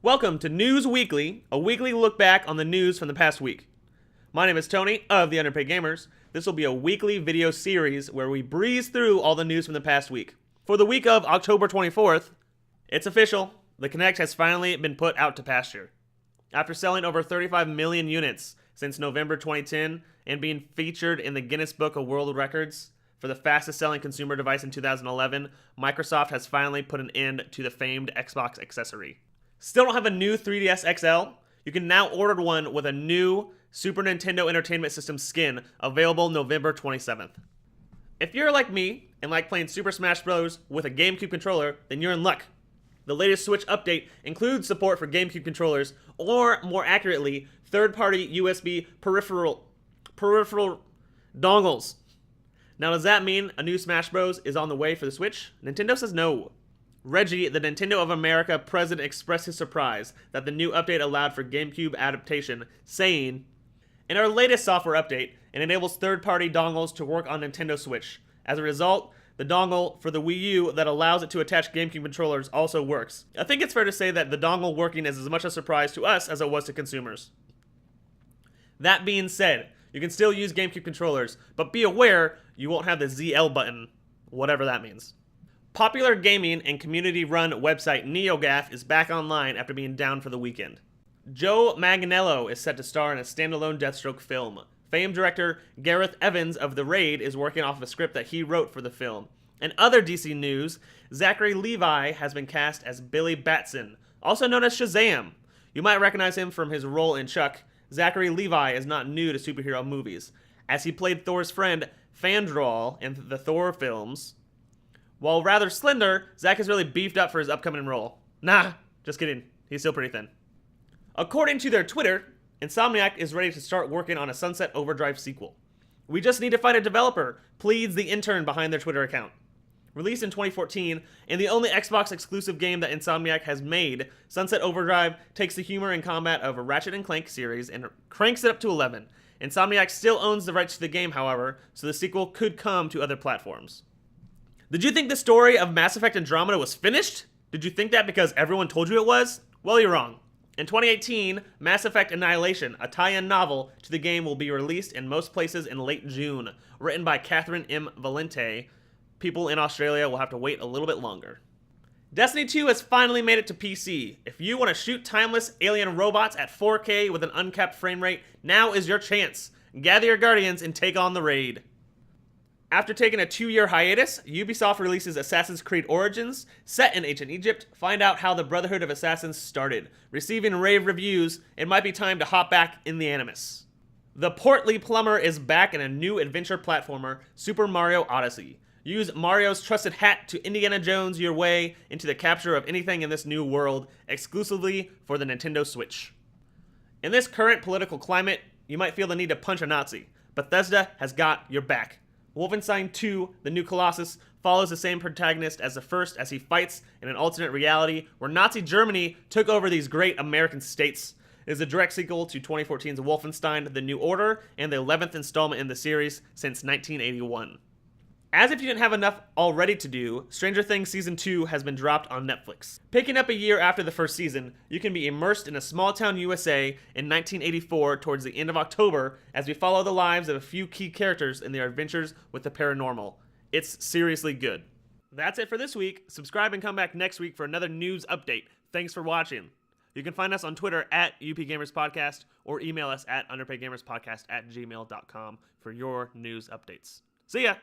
Welcome to News Weekly, a weekly look back on the news from the past week. My name is Tony of the Underpaid Gamers. This will be a weekly video series where we breeze through all the news from the past week. For the week of October 24th, it's official. The Kinect has finally been put out to pasture. After selling over 35 million units since November 2010 and being featured in the Guinness Book of World Records for the fastest selling consumer device in 2011, Microsoft has finally put an end to the famed Xbox accessory. Still don't have a new 3DS XL? You can now order one with a new Super Nintendo Entertainment System skin available November 27th. If you're like me and like playing Super Smash Bros. With a GameCube controller, then you're in luck. The latest Switch update includes support for GameCube controllers, or more accurately, third-party USB peripheral dongles. Now, does that mean a new Smash Bros. Is on the way for the Switch? Nintendo says no. Reggie, the Nintendo of America president, expressed his surprise that the new update allowed for GameCube adaptation, saying, "In our latest software update, it enables third-party dongles to work on Nintendo Switch. As a result, the dongle for the Wii U that allows it to attach GameCube controllers also works." I think it's fair to say that the dongle working is as much a surprise to us as it was to consumers. That being said, you can still use GameCube controllers, but be aware you won't have the ZL button, whatever that means. Popular gaming and community-run website NeoGAF is back online after being down for the weekend. Joe Manganiello is set to star in a standalone Deathstroke film. Famed director Gareth Evans of The Raid is working off of a script that he wrote for the film. In other DC news, Zachary Levi has been cast as Billy Batson, also known as Shazam. You might recognize him from his role in Chuck. Zachary Levi is not new to superhero movies, as he played Thor's friend Fandral in the Thor films. While rather slender, Zach is really beefed up for his upcoming role. Nah, just kidding. He's still pretty thin. According to their Twitter, Insomniac is ready to start working on a Sunset Overdrive sequel. "We just need to find a developer," pleads the intern behind their Twitter account. Released in 2014, and the only Xbox exclusive game that Insomniac has made, Sunset Overdrive takes the humor and combat of a Ratchet & Clank series and cranks it up to 11. Insomniac still owns the rights to the game, however, so the sequel could come to other platforms. Did you think the story of Mass Effect Andromeda was finished? Did you think that because everyone told you it was? Well, you're wrong. In 2018, Mass Effect Annihilation, a tie-in novel to the game, will be released in most places in late June. Written by Catherine M. Valente, people in Australia will have to wait a little bit longer. Destiny 2 has finally made it to PC. If you want to shoot timeless alien robots at 4K with an uncapped frame rate, now is your chance. Gather your guardians and take on the raid. After taking a 2-year hiatus, Ubisoft releases Assassin's Creed Origins. Set in ancient Egypt, find out how the Brotherhood of Assassins started. Receiving rave reviews, it might be time to hop back in the Animus. The portly plumber is back in a new adventure platformer, Super Mario Odyssey. Use Mario's trusted hat to Indiana Jones your way into the capture of anything in this new world, exclusively for the Nintendo Switch. In this current political climate, you might feel the need to punch a Nazi. Bethesda has got your back. Wolfenstein 2, The New Colossus, follows the same protagonist as the first as he fights in an alternate reality where Nazi Germany took over these great American states. It is a direct sequel to 2014's Wolfenstein The New Order and the 11th installment in the series since 1981. As if you didn't have enough already to do, Stranger Things Season 2 has been dropped on Netflix. Picking up a year after the first season, you can be immersed in a small-town USA in 1984 towards the end of October as we follow the lives of a few key characters in their adventures with the paranormal. It's seriously good. That's it for this week. Subscribe and come back next week for another news update. Thanks for watching. You can find us on Twitter at UPGamersPodcast or email us at underpaidgamerspodcast@gmail.com for your news updates. See ya!